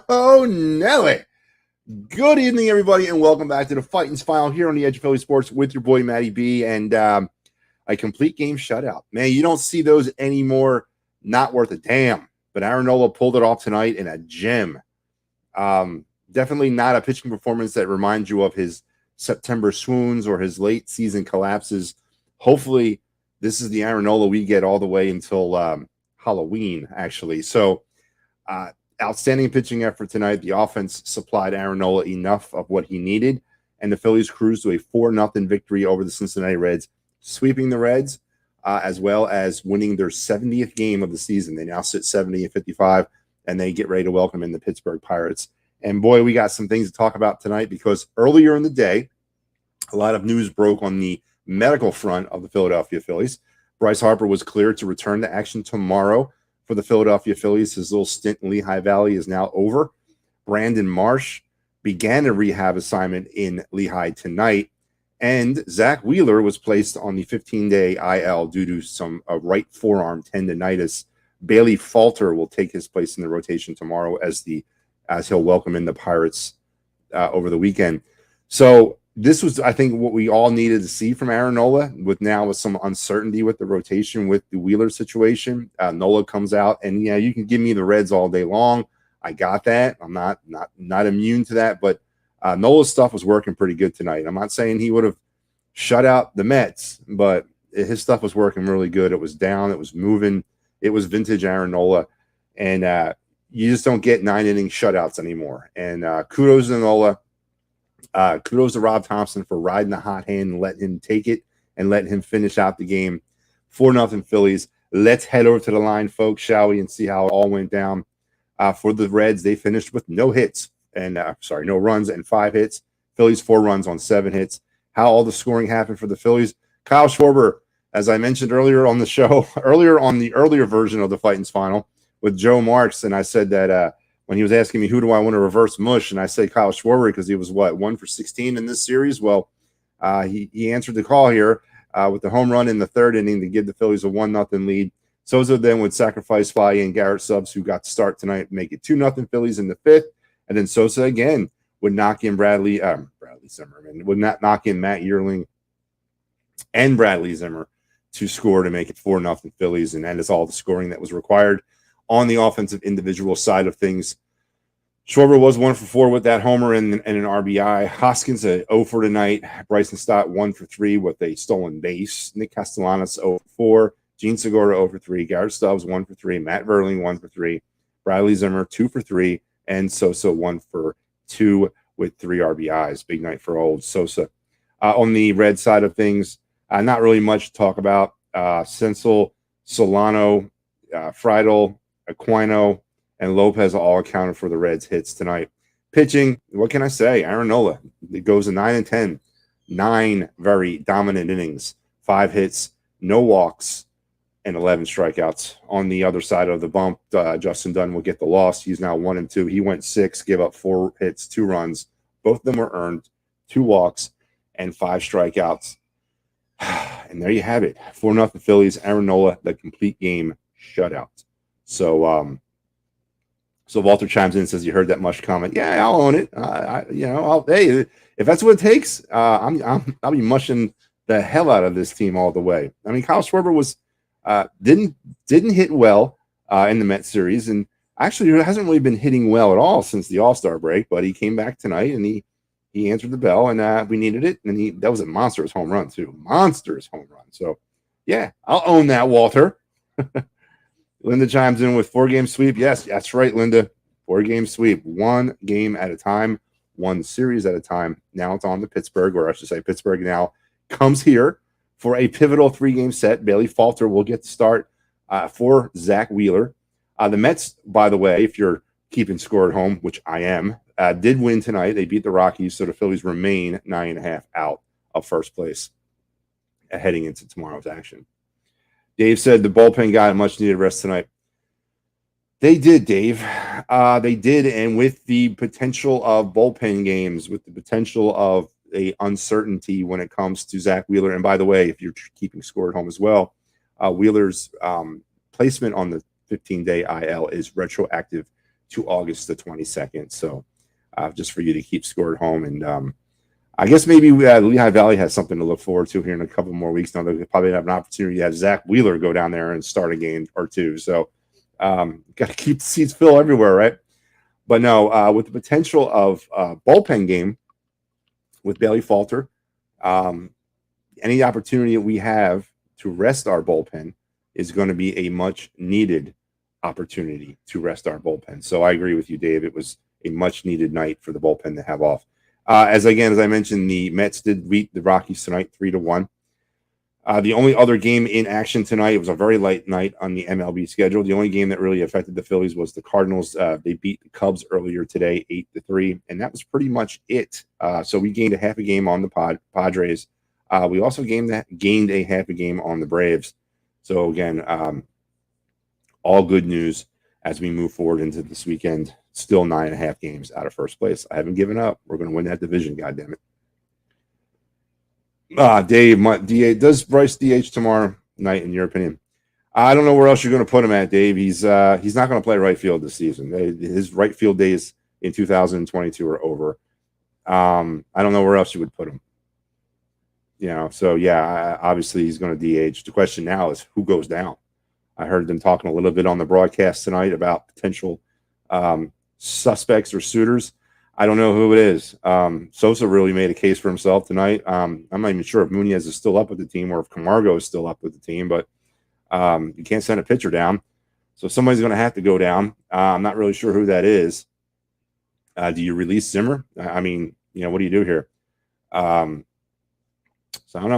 Oh, Nelly. Good evening, everybody, and welcome back to the Phightins Phinal here on the Edge of Philly Sports with your boy, Matty B, and a complete game shutout. Man, you don't see those anymore. Not worth a damn. But Aaron Nola pulled it off tonight in a gem. Definitely not a pitching performance that reminds you of his September swoons or his late season collapses. Hopefully, this is the Aaron Nola we get all the way until Halloween, actually. So, outstanding pitching effort tonight. The offense supplied Aaron Nola enough of what he needed, and the Phillies cruised to a 4-0 victory over the Cincinnati Reds, sweeping the Reds, as well as winning their 70th game of the season. They now sit 70-55, and they get ready to welcome in the Pittsburgh Pirates. And boy, we got some things to talk about tonight because earlier in the day, a lot of news broke on the medical front of the Philadelphia Phillies. Bryce Harper was cleared to return to action tomorrow for the Philadelphia Phillies. His little stint in Lehigh Valley is now over. Brandon Marsh began a rehab assignment in Lehigh tonight, and Zach Wheeler was placed on the 15-day IL due to some right forearm tendonitis. Bailey Falter will take his place in the rotation tomorrow as he'll welcome in the Pirates over the weekend. So this was, I think, what we all needed to see from Aaron Nola, with some uncertainty with the rotation with the Wheeler situation. Nola comes out, and yeah, you can give me the Reds all day long. I got that. I'm not immune to that, but Nola's stuff was working pretty good tonight. I'm not saying he would have shut out the Mets, but his stuff was working really good. It was down. It was moving. It was vintage Aaron Nola, and you just don't get 9-inning shutouts anymore. And kudos to Nola. Kudos to Rob Thompson for riding the hot hand and letting him take it and letting him finish out the game. 4-0 Phillies. Let's head over to the line, folks, shall we, and see how it all went down. For the Reds, they finished with no runs and 5 hits. Phillies 4 runs on 7 hits. How all the scoring happened for the Phillies. Kyle Schwarber, as I mentioned earlier on the show, earlier version of the Phightins Phinal with Joe Marks, and I said that when he was asking me who do I want to reverse mush, and I said Kyle Schwarber because he was 1 for 16 in this series. Well, he answered the call here with the home run in the 3rd inning to give the Phillies a 1-0 lead. Sosa then would sacrifice Fly and Garrett Stubbs, who got to start tonight, make it 2-0 Phillies in the 5th, and then Sosa again would knock in Bradley Zimmerman, would not knock in Matt Yearling and Bradley Zimmer to score to make it 4-0 Phillies, and that is all the scoring that was required. On the offensive individual side of things, Schwarber was 1 for 4 with that homer and an RBI. Hoskins 0 for tonight. Bryson Stott 1 for 3 with a stolen base. Nick Castellanos 0 for 4. Gene Segura 0 for 3. Garrett Stubbs 1 for 3. Matt Verling 1 for 3. Bradley Zimmer 2 for 3. And Sosa 1 for 2 with 3 RBIs. Big night for old Sosa. On the red side of things, not really much to talk about. Senzel, Solano, Friedel, Aquino, and Lopez all accounted for the Reds' hits tonight. Pitching, what can I say? Aaron Nola, it goes to 9-10. 9 very dominant innings, 5 hits, no walks, and 11 strikeouts. On the other side of the bump, Justin Dunn will get the loss. He's now 1-2. He went 6, gave up 4 hits, 2 runs. Both of them were earned, 2 walks, and 5 strikeouts. And there you have it. 4-0 Phillies. Aaron Nola, the complete game shutout. So Walter chimes in and says, "You heard that mush comment?" Yeah, I'll own it. Hey, if that's what it takes, I'll be mushing the hell out of this team all the way. I mean, Kyle Schwarber was didn't hit well in the Mets series, and actually hasn't really been hitting well at all since the All-Star break. But he came back tonight and he answered the bell, and we needed it. And that was a monstrous home run too, monstrous home run. So yeah, I'll own that, Walter. Linda chimes in with 4-game sweep. Yes, that's right, Linda. 4-game sweep. 1 game at a time, 1 series at a time. Now it's on to Pittsburgh, or I should say Pittsburgh now comes here for a pivotal 3-game set. Bailey Falter will get the start for Zach Wheeler. The Mets, by the way, if you're keeping score at home, which I am, did win tonight. They beat the Rockies, so the Phillies remain 9.5 out of first place heading into tomorrow's action. Dave said the bullpen got a much-needed rest tonight. They did, Dave. They did, and with the potential of bullpen games, with the potential of a uncertainty when it comes to Zach Wheeler. And by the way, if you're keeping score at home as well, Wheeler's placement on the 15-day IL is retroactive to August the 22nd. So just for you to keep score at home. And I guess maybe Lehigh Valley has something to look forward to here in a couple more weeks. Now they'll probably have an opportunity to have Zach Wheeler go down there and start a game or two. So got to keep the seats filled everywhere, right? But no, with the potential of bullpen game with Bailey Falter, any opportunity that we have to rest our bullpen is going to be a much needed opportunity to rest our bullpen. So I agree with you, Dave. It was a much needed night for the bullpen to have off. As I mentioned, the Mets did beat the Rockies tonight 3-1. The only other game in action tonight, it was a very light night on the MLB schedule. The only game that really affected the Phillies was the Cardinals. They beat the Cubs earlier today, 8-3, and that was pretty much it. So we gained a half a game on the Padres. We also gained a half a game on the Braves. So again, all good news as we move forward into this weekend. Still 9.5 games out of first place. I haven't given up. We're going to win that division, goddammit. Dave, does Bryce DH tomorrow night, in your opinion? I don't know where else you're going to put him at, Dave. He's not going to play right field this season. His right field days in 2022 are over. I don't know where else you would put him. So yeah, obviously he's going to DH. The question now is who goes down. I heard them talking a little bit on the broadcast tonight about potential suspects or suitors. I don't know who it is. Sosa really made a case for himself tonight. I'm not even sure if Munoz is still up with the team or if Camargo is still up with the team, but you can't send a pitcher down. So somebody's going to have to go down. I'm not really sure who that is. Do you release Zimmer? I mean, what do you do here? So I don't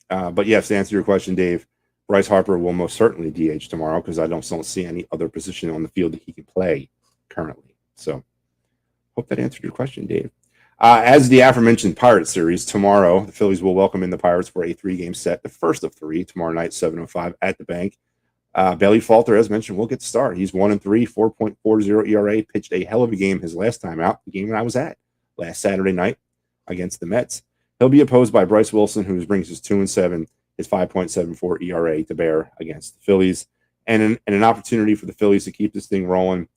know. But yes, to answer your question, Dave, Bryce Harper will most certainly DH tomorrow because I don't see any other position on the field that he can play currently. So hope that answered your question, Dave. As the aforementioned Pirates series, tomorrow the Phillies will welcome in the Pirates for a 3-game set, the first of 3, tomorrow night, 7:05 at the Bank. Bailey Falter, as mentioned, will get the start. He's 1-3, 4.40 ERA, pitched a hell of a game his last time out, the game that I was at last Saturday night against the Mets. He'll be opposed by Bryce Wilson, who brings his 2-7, his 5.74 ERA to bear against the Phillies, and an opportunity for the Phillies to keep this thing rolling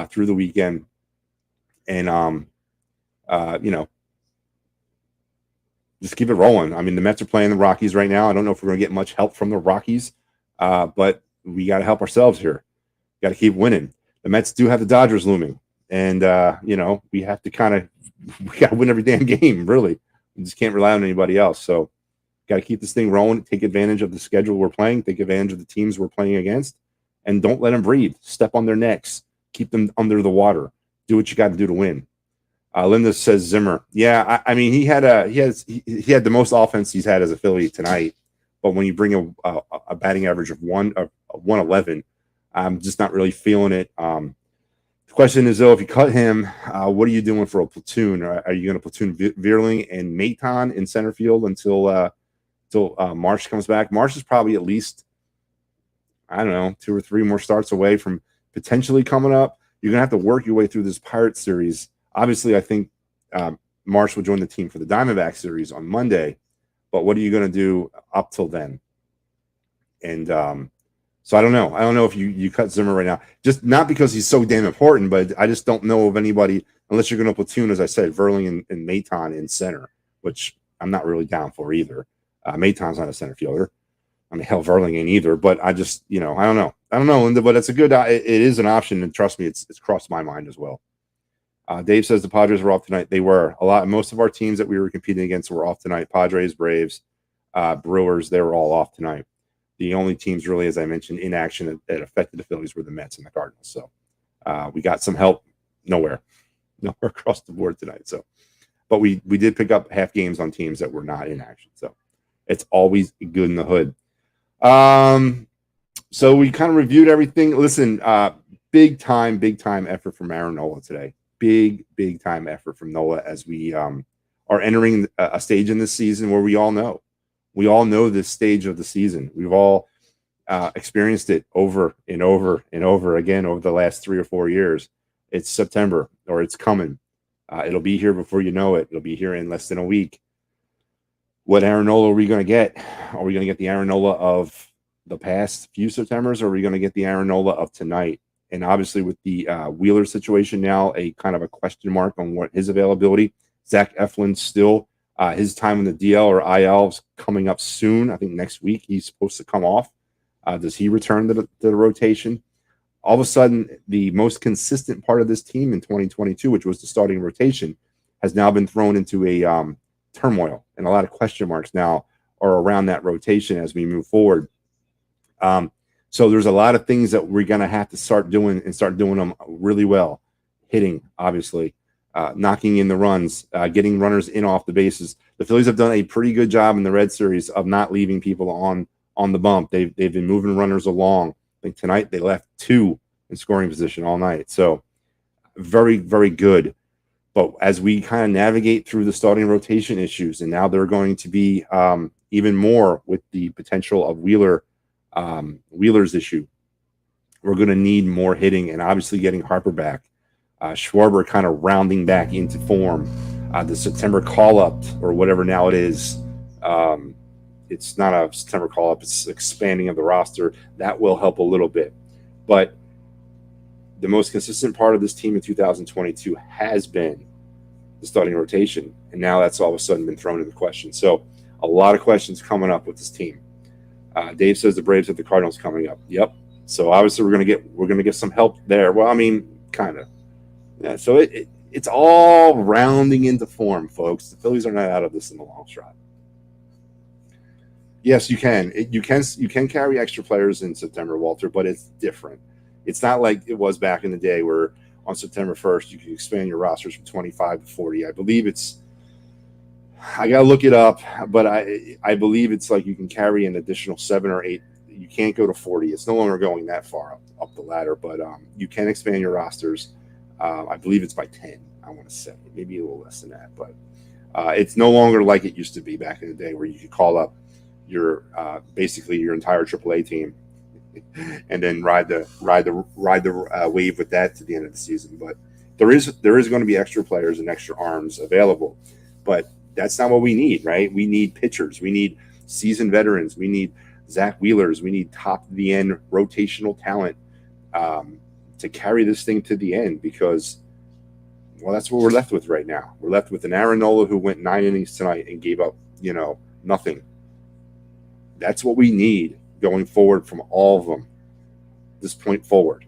through the weekend. And, just keep it rolling. I mean, the Mets are playing the Rockies right now. I don't know if we're going to get much help from the Rockies, but we got to help ourselves here. Got to keep winning. The Mets do have the Dodgers looming, and, we have to we got to win every damn game, really. We just can't rely on anybody else. So got to keep this thing rolling, take advantage of the schedule we're playing, take advantage of the teams we're playing against, and don't let them breathe. Step on their necks. Keep them under the water. Do what you got to do to win. Linda says Zimmer. Yeah, I mean, he had the most offense he's had as a Philly tonight. But when you bring a batting average of 111, I'm just not really feeling it. The question is, though, if you cut him, what are you doing for a platoon? Are you going to platoon Vierling and Maton in center field until Marsh comes back? Marsh is probably at least, I don't know, 2 or 3 more starts away from potentially coming up. You're going to have to work your way through this Pirates series. Obviously, I think Marsh will join the team for the Diamondback series on Monday. But what are you going to do up till then? And so I don't know. I don't know if you cut Zimmer right now. Just not because he's so damn important, but I just don't know of anybody, unless you're going to platoon, as I said, Verling and Maton in center, which I'm not really down for either. Maton's not a center fielder. I mean, hell, Verling ain't either. But I just, I don't know. I don't know, Linda, but it's a good, it is an option. And trust me, it's crossed my mind as well. Dave says the Padres were off tonight. They were. Most of our teams that we were competing against were off tonight. Padres, Braves, Brewers, they were all off tonight. The only teams really, as I mentioned, in action that affected the Phillies were the Mets and the Cardinals. So we got some help nowhere across the board tonight. So, but we did pick up half games on teams that were not in action. So it's always good in the hood. So we kind of reviewed everything. Listen, big time effort from Aaron Nola today. Big time effort from Nola as we are entering a stage in this season where we all know this stage of the season. We've all experienced it over and over and over again over the last 3 or 4 years. It's September, or it's coming. It'll be here before you know it. It'll be here in less than a week. What Aaron Nola are we going to get? Are we going to get the Aaron Nola of the past few Septembers, or are we going to get the Aaron Nola of tonight? And obviously with the Wheeler situation now, a kind of a question mark on what his availability. Zach Eflin still, his time in the DL or IL is coming up soon. I think next week he's supposed to come off. Does he return to the rotation? All of a sudden, the most consistent part of this team in 2022, which was the starting rotation, has now been thrown into a turmoil, and a lot of question marks now are around that rotation as we move forward. So there's a lot of things that we're going to have to start doing and start doing them really well. Hitting, obviously, knocking in the runs, getting runners in off the bases. The Phillies have done a pretty good job in the Red Series of not leaving people on the bump. They've been moving runners along. I think tonight they left 2 in scoring position all night. So very, very good. But as we kind of navigate through the starting rotation issues, and now they're going to be even more with the potential of Wheeler's issue, we're going to need more hitting, and obviously getting Harper back. Schwarber kind of rounding back into form. The September call-up, or whatever now it is, it's not a September call-up, it's expanding of the roster. That will help a little bit. But the most consistent part of this team in 2022 has been the starting rotation, and now that's all of a sudden been thrown into question. So a lot of questions coming up with this team. Dave says the Braves have the Cardinals coming up. Yep. So obviously we're gonna get some help there. Well, I mean, kind of. Yeah. So it's all rounding into form, folks. The Phillies are not out of this in the long shot. Yes, you can. You can carry extra players in September, Walter, but it's different. It's not like it was back in the day where on September 1st you could expand your rosters from 25 to 40. I believe I got to look it up, but I believe it's like you can carry an additional 7 or 8. You can't go to 40. It's no longer going that far up the ladder, but you can expand your rosters. I believe it's by 10, I want to say. Maybe a little less than that, but it's no longer like it used to be back in the day where you could call up your basically your entire AAA team and then ride the wave with that to the end of the season. But there is going to be extra players and extra arms available, but that's not what we need, right? We need pitchers. We need seasoned veterans. We need Zach Wheelers. We need top of the end rotational talent to carry this thing to the end, because, well, that's what we're left with right now. We're left with an Aaron Nola who went 9 innings tonight and gave up, nothing. That's what we need going forward from all of them this point forward.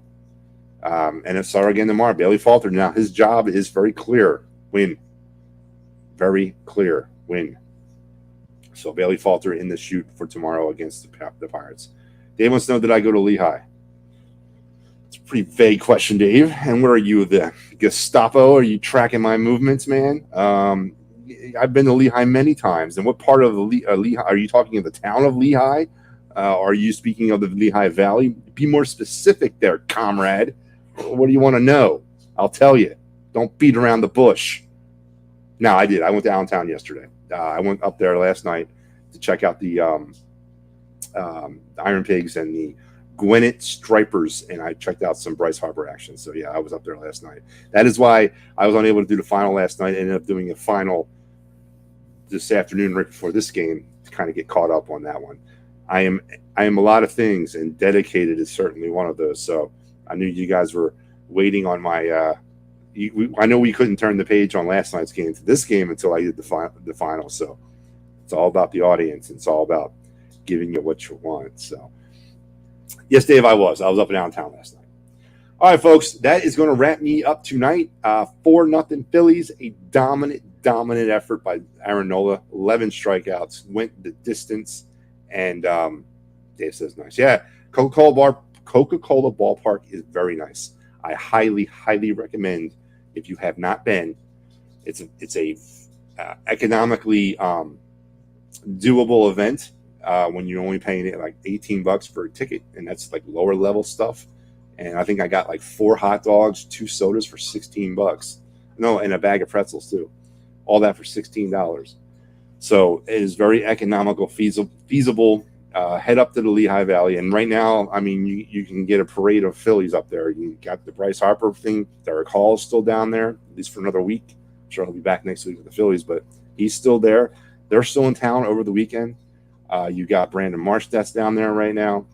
And it's sorry again tomorrow. Bailey Falter. Now his job is very clear. Win. Very clear. Win. So Bailey Falter in the shoot for tomorrow against the Pirates. Dave wants to know, did I go to Lehigh? It's a pretty vague question, Dave. And where are you, the Gestapo? Are you tracking my movements, man? I've been to Lehigh many times. And what part of Lehigh? Are you talking of the town of Lehigh? Are you speaking of the Lehigh Valley? Be more specific there, comrade. What do you want to know? I'll tell you. Don't beat around the bush. No, I did. I went to Allentown yesterday. I went up there last night to check out the Iron Pigs and the Gwinnett Stripers, and I checked out some Bryce Harper action. So, yeah, I was up there last night. That is why I was unable to do the final last night. I ended up doing a final this afternoon right before this game to kind of get caught up on that one. I am a lot of things, and dedicated is certainly one of those. So I knew you guys were waiting on my I know we couldn't turn the page on last night's game to this game until I did the final. So it's all about the audience. It's all about giving you what you want. So yes, Dave, I was up in Allentown last night. All right, folks, that is going to wrap me up tonight. 4-0 Phillies, a dominant effort by Aaron Nola. 11 strikeouts, went the distance. And Dave says nice. Yeah, Coca-Cola Ballpark is very nice. I highly recommend, if you have not been. It's a economically doable event when you're only paying it like $18 for a ticket, and that's like lower level stuff. And I think I got like 4 hot dogs, 2 sodas for $16. No, and a bag of pretzels too. All that for $16. So it is very economical, feasible. Head up to the Lehigh Valley. And right now, I mean, you can get a parade of Phillies up there. You got the Bryce Harper thing. Derek Hall is still down there, at least for another week. I'm sure he'll be back next week with the Phillies, but he's still there. They're still in town over the weekend. You got Brandon Marsh that's down there right now.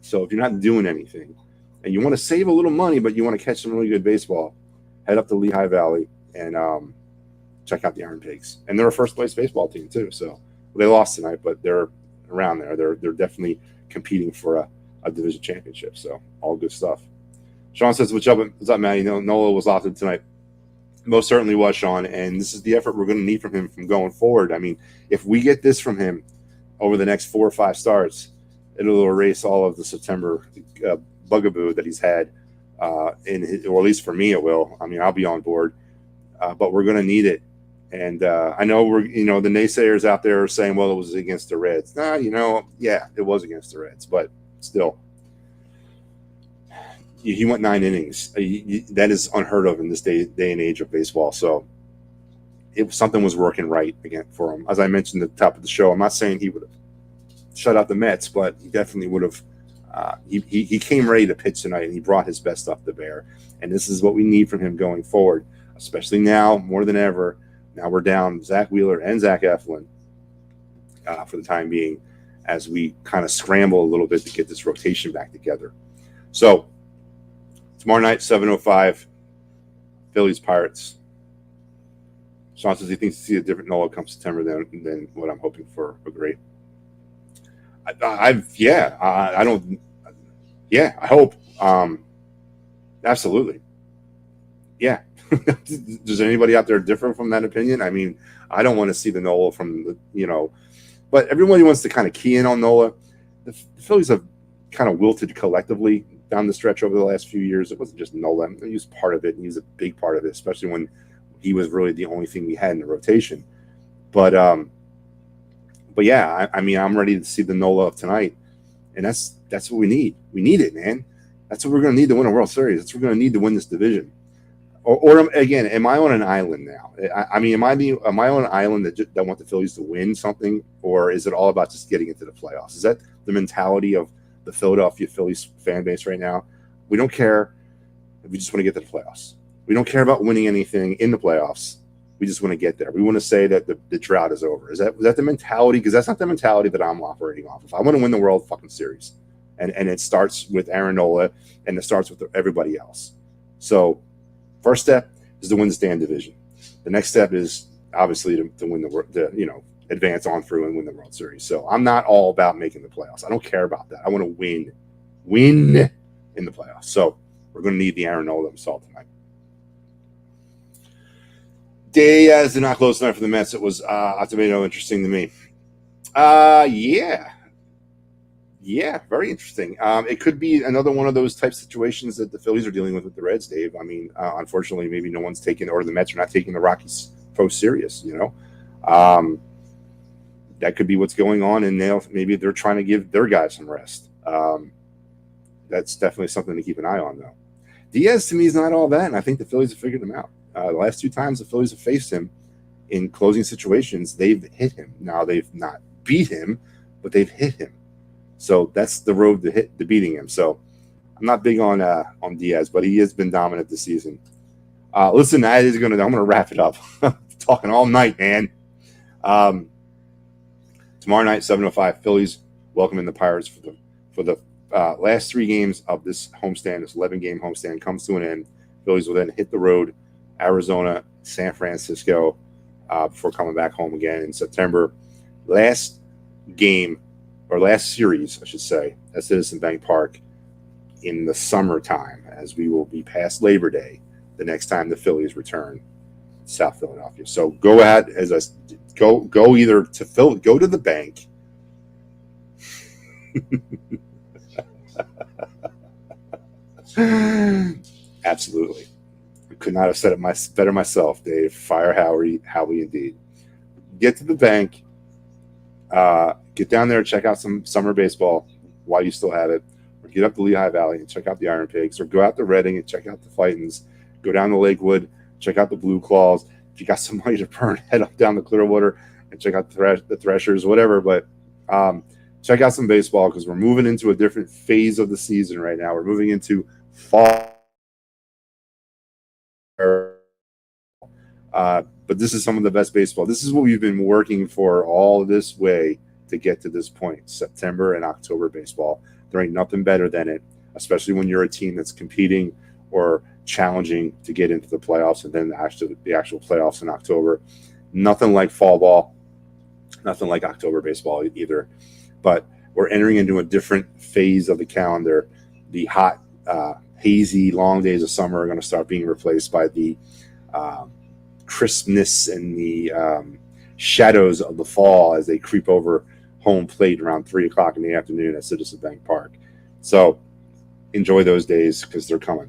So if you're not doing anything, and you want to save a little money, but you want to catch some really good baseball, head up to Lehigh Valley and check out the Iron Pigs. And they're a first place baseball team too. So they lost tonight, but they're around there. They're definitely competing for a division championship. So all good stuff. Sean says, what's up, man? Nola was awesome tonight. Most certainly was, Sean. And this is the effort we're going to need from him from going forward. I mean, if we get this from him over the next 4 or 5 starts, it'll erase all of the September bugaboo that he's had, or at least for me, it will. I mean, I'll be on board, but we're going to need it. And I know the naysayers out there are saying, well, it was against the Reds. Yeah, it was against the Reds, but still. He went 9 innings. That is unheard of in this day and age of baseball. So something was working right again for him. As I mentioned at the top of the show, I'm not saying he would have shut out the Mets, but he definitely would have. He came ready to pitch tonight, and he brought his best stuff to bear. And this is what we need from him going forward, especially now more than ever. Now we're down Zach Wheeler and Zach Eflin for the time being, as we kind of scramble a little bit to get this rotation back together. So tomorrow night, 7:05, Phillies Pirates. Sean says he thinks to see a different Nola come September than what I'm hoping for. Great. I hope. Absolutely. Yeah. Does anybody out there differ from that opinion? I mean, I don't want to see the Nola from but everybody wants to kind of key in on Nola. The Phillies have kind of wilted collectively down the stretch over the last few years. It wasn't just Nola. He was part of it, and he was a big part of it, especially when he was really the only thing we had in the rotation. But yeah, I mean, I'm ready to see the Nola of tonight, and that's what we need. We need it, man. That's what we're going to need to win a World Series. That's what we're going to need to win this division. Or again, am I on an island now? I mean, am I on an island that want the Phillies to win something, or is it all about just getting into the playoffs? Is that the mentality of the Philadelphia Phillies fan base right now? We don't care. We just want to get to the playoffs. We don't care about winning anything in the playoffs. We just want to get there. We want to say that the drought is over. Is that the mentality? Because that's not the mentality that I'm operating off of. I want to win the World fucking Series, and it starts with Aaron Nola, and it starts with everybody else. So first step is to win the stand division. The next step is obviously to win advance on through and win the World Series. So I'm not all about making the playoffs. I don't care about that. I want to win in the playoffs. So we're going to need the Aaron Nola himself tonight. Diaz did not close tonight for the Mets. It was Acevedo interesting to me. Yeah, very interesting. It could be another one of those type situations that the Phillies are dealing with the Reds, Dave. I mean, unfortunately, maybe no one's taking, or the Mets are not taking the Rockies post serious. That could be what's going on, and maybe they're trying to give their guys some rest. That's definitely something to keep an eye on, though. Diaz to me is not all that, and I think the Phillies have figured him out. The last 2 times the Phillies have faced him in closing situations, they've hit him. Now they've not beat him, but they've hit him. So that's the road to beating him. So I'm not big on Diaz, but he has been dominant this season. Listen, I'm gonna wrap it up. Talking all night, man. Tomorrow night, 7:05, Phillies welcoming the Pirates for the last 3 games of this homestand. This 11-game homestand comes to an end. Phillies will then hit the road, Arizona, San Francisco, before coming back home again in September. Last series, I should say, at Citizen Bank Park in the summertime, as we will be past Labor Day the next time the Phillies return to South Philadelphia. So go ahead, go either to go to the bank. Absolutely. I could not have said it better myself, Dave. Fire Howie indeed. Get to the bank. Get down there and check out some summer baseball while you still have it. Or get up to Lehigh Valley and check out the Iron Pigs. Or go out to Reading and check out the Phightins. Go down to Lakewood, check out the Blue Claws. If you got some money to burn, head up down to Clearwater and check out the Threshers, whatever. But check out some baseball, because we're moving into a different phase of the season right now. We're moving into fall. But this is some of the best baseball. This is what we've been working for all this way to get to this point. September and October baseball. There ain't nothing better than it. especially when you're a team that's competing or challenging to get into the playoffs, and then the actual playoffs in October. Nothing like fall ball, nothing like October baseball either. But we're entering into a different phase of the calendar. The hot, hazy, long days of summer are going to start being replaced by the crispness and the shadows of the fall as they creep over home plate around 3 o'clock in the afternoon at Citizen Bank Park. So enjoy those days because they're coming.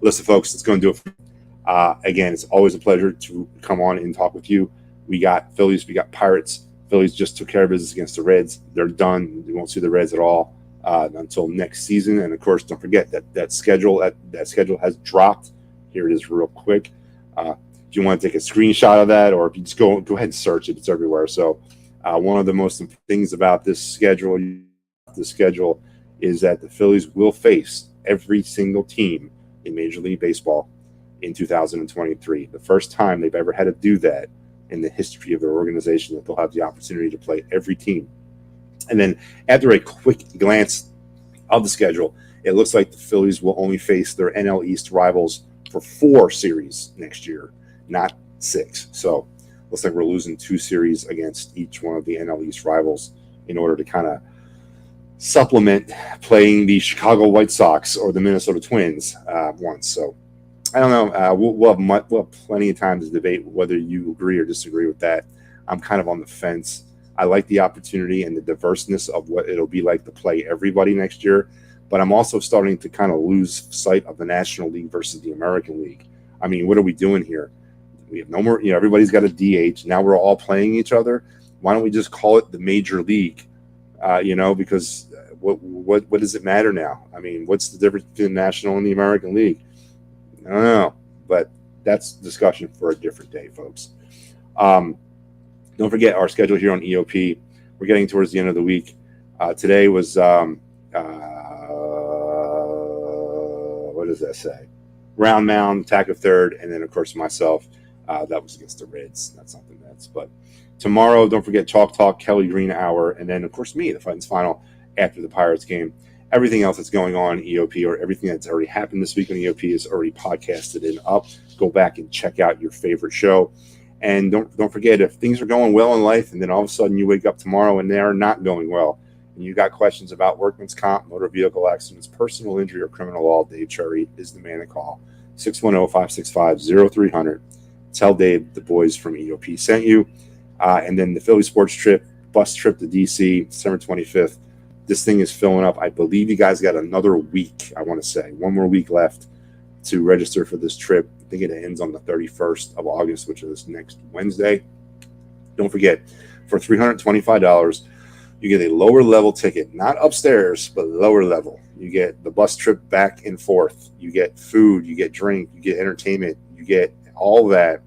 Listen, folks, it's going to do it. Again, it's always a pleasure to come on and talk with you. We got Phillies, we got Pirates. Phillies just took care of business against the Reds. They're done. You won't see the Reds at all until next season. And of course, don't forget that schedule has dropped. Here it is, real quick. If you want to take a screenshot of that, or if you just go ahead and search it, it's everywhere. So, one of the most important things about this schedule is that the Phillies will face every single team in Major League Baseball in 2023. The first time they've ever had to do that in the history of their organization, that they'll have the opportunity to play every team. And then after a quick glance of the schedule, it looks like the Phillies will only face their NL East rivals for 4 series next year, not 6. So looks like we're losing 2 series against each one of the NL East rivals in order to kind of supplement playing the Chicago White Sox or the Minnesota Twins once. So I don't know. We'll have plenty of time to debate whether you agree or disagree with that. I'm kind of on the fence. I like the opportunity and the diverseness of what it'll be like to play everybody next year, but I'm also starting to kind of lose sight of the National League versus the American League. I mean, what are we doing here? We have no more, everybody's got a DH. Now we're all playing each other. Why don't we just call it the Major League? Because what does it matter now? I mean, what's the difference between the National and the American League? I don't know, but that's discussion for a different day, folks. Don't forget our schedule here on EOP. We're getting towards the end of the week. Today was, what does that say? Round mound, attack of third, and then, of course, myself. That was against the Reds. That's something that's. But tomorrow, don't forget Chalk Talk, Kelly Green Hour, and then, of course, me, the Phightins Phinal after the Pirates game. Everything else that's going on in EOP, or everything that's already happened this week on EOP, is already podcasted and up. Go back and check out your favorite show. And don't forget, if things are going well in life and then all of a sudden you wake up tomorrow and they're not going well, and you got questions about workman's comp, motor vehicle accidents, personal injury, or criminal law, Dave Cherry is the man to call. 610-565-0300. Tell Dave the boys from EOP sent you. And then the Philly sports trip, bus trip to DC, December 25th. This thing is filling up. I believe you guys got another week, I want to say. One more week left to register for this trip. I think it ends on the 31st of August, which is next Wednesday. Don't forget, for $325, you get a lower level ticket, not upstairs, but lower level. You get the bus trip back and forth. You get food, you get drink, you get entertainment, you get all that.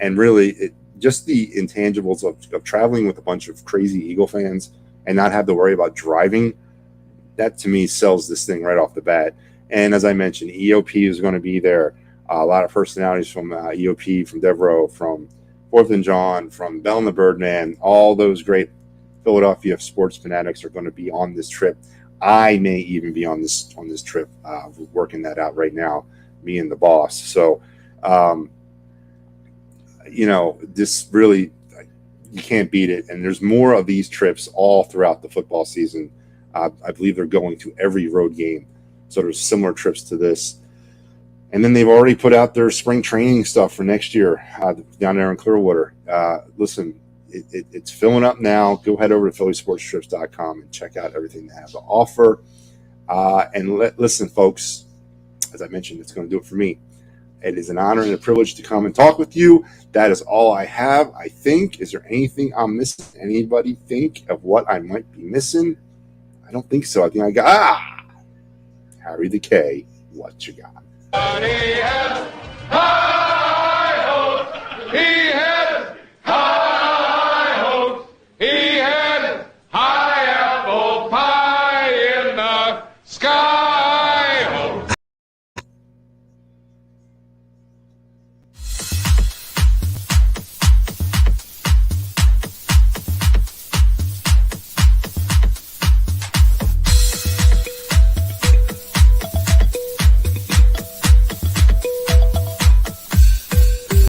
And really, just the intangibles of traveling with a bunch of crazy Eagle fans and not have to worry about driving, that to me sells this thing right off the bat. And as I mentioned, EOP is going to be there. A lot of personalities from EOP, from Devereaux, from Fourth and John, from Bell and the Birdman, all those great Philadelphia sports fanatics are going to be on this trip. I may even be on this trip, working that out right now, me and the boss. So, this really, you can't beat it. And there's more of these trips all throughout the football season. I believe they're going to every road game. So there's similar trips to this. And then they've already put out their spring training stuff for next year down there in Clearwater. Listen, it's filling up now. Go head over to phillysportstrips.com and check out everything they have to offer. Listen, folks, as I mentioned, it's going to do it for me. It is an honor and a privilege to come and talk with you. That is all I have, I think. Is there anything I'm missing? Anybody think of what I might be missing? I don't think so. I think I got Harry the K. What you got?